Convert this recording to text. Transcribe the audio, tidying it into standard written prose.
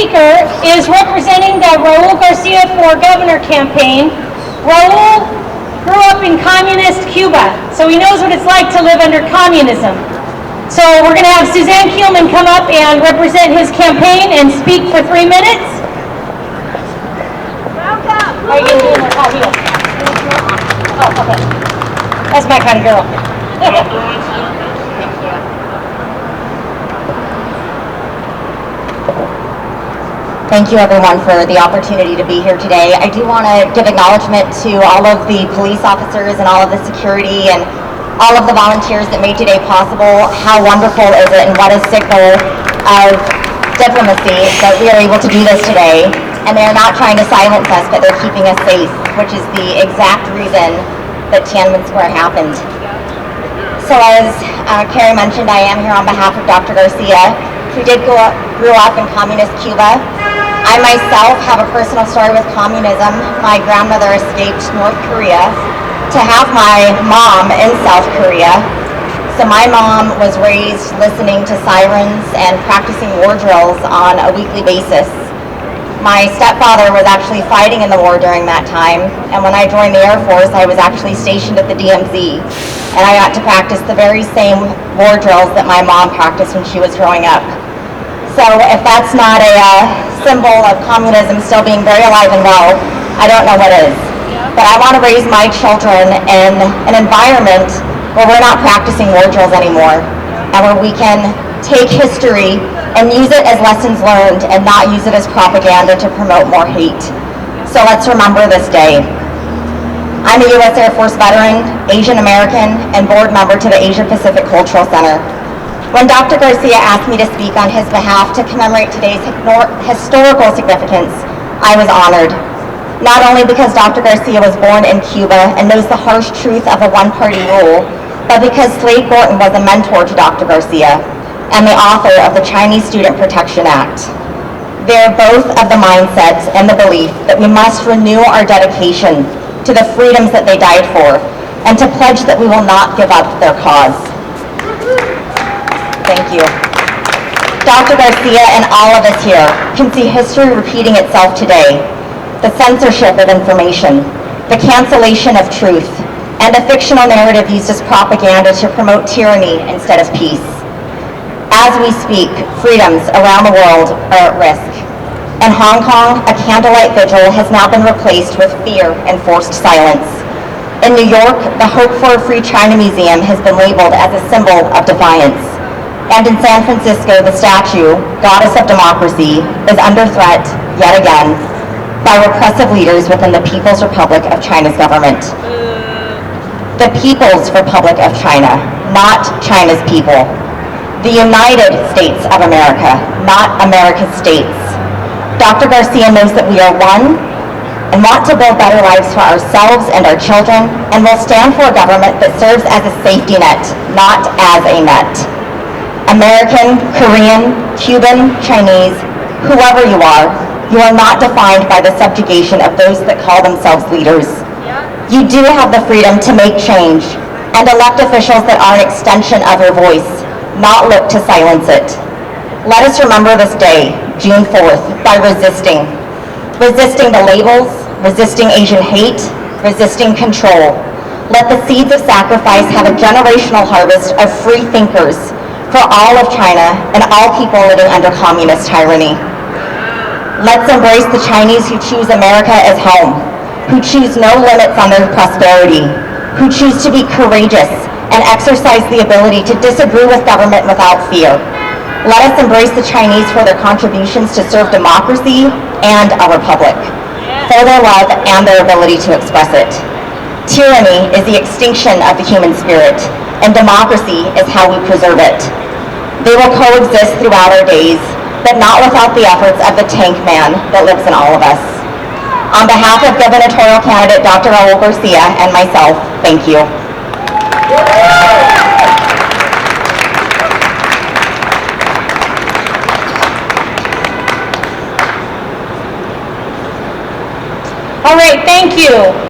speaker is representing the Raul Garcia for Governor campaign. Raul grew up in communist Cuba, so he knows what it's like to live under communism. So we're going to have Susanna Keilman come up and represent his campaign and speak for 3 minutes. Welcome. How are you doing? Oh, here. Oh, okay. That's my kind of girl. Thank you everyone for the opportunity to be here today. I do want to give acknowledgement to all of the police officers and all of the security and all of the volunteers that made today possible. How wonderful is it and what a signal of diplomacy that we are able to do this today. And they're not trying to silence us, but they're keeping us safe, which is the exact reason that Tiananmen Square happened. So as Carrie mentioned, I am here on behalf of Dr. Garcia, who grew up in communist Cuba. I myself have a personal story with communism. My grandmother escaped North Korea to have my mom in South Korea. So my mom was raised listening to sirens and practicing war drills on a weekly basis. My stepfather was actually fighting in the war during that time, and when I joined the Air Force, I was actually stationed at the DMZ, and I got to practice the very same war drills that my mom practiced when she was growing up. So if that's not a symbol of communism still being very alive and well, I don't know what is. But I want to raise my children in an environment where we're not practicing war drills anymore, and where we can take history and use it as lessons learned and not use it as propaganda to promote more hate. So let's remember this day. I'm a U.S. Air Force veteran, Asian American, and board member to the Asia Pacific Cultural Center. When Dr. Garcia asked me to speak on his behalf to commemorate today's historical significance, I was honored. Not only because Dr. Garcia was born in Cuba and knows the harsh truth of a one-party rule, but because Slade Gorton was a mentor to Dr. Garcia and the author of the Chinese Student Protection Act. They're both of the mindset and the belief that we must renew our dedication to the freedoms that they died for and to pledge that we will not give up their cause. Thank you. Dr. Garcia and all of us here can see history repeating itself today. The censorship of information, the cancellation of truth, and a fictional narrative used as propaganda to promote tyranny instead of peace. As we speak, freedoms around the world are at risk. In Hong Kong, a candlelight vigil has now been replaced with fear and forced silence. In New York, the Hope for a Free China Museum has been labeled as a symbol of defiance. And in San Francisco, the statue, Goddess of Democracy, is under threat, yet again, by repressive leaders within the People's Republic of China's government. The People's Republic of China, not China's people. The United States of America, not America's states. Dr. Garcia knows that we are one and want to build better lives for ourselves and our children, and will stand for a government that serves as a safety net, not as a net. American, Korean, Cuban, Chinese, whoever you are not defined by the subjugation of those that call themselves leaders. You do have the freedom to make change and elect officials that are an extension of your voice, not look to silence it. Let us remember this day, June 4th, by resisting. Resisting the labels, resisting Asian hate, resisting control. Let the seeds of sacrifice have a generational harvest of free thinkers for all of China and all people living under communist tyranny. Let's embrace the Chinese who choose America as home, who choose no limits on their prosperity, who choose to be courageous and exercise the ability to disagree with government without fear. Let us embrace the Chinese for their contributions to serve democracy and our republic, for their love and their ability to express it. Tyranny is the extinction of the human spirit, and democracy is how we preserve it. They will coexist throughout our days, but not without the efforts of the tank man that lives in all of us. On behalf of gubernatorial candidate Dr. Raul Garcia and myself, thank you. All right, thank you.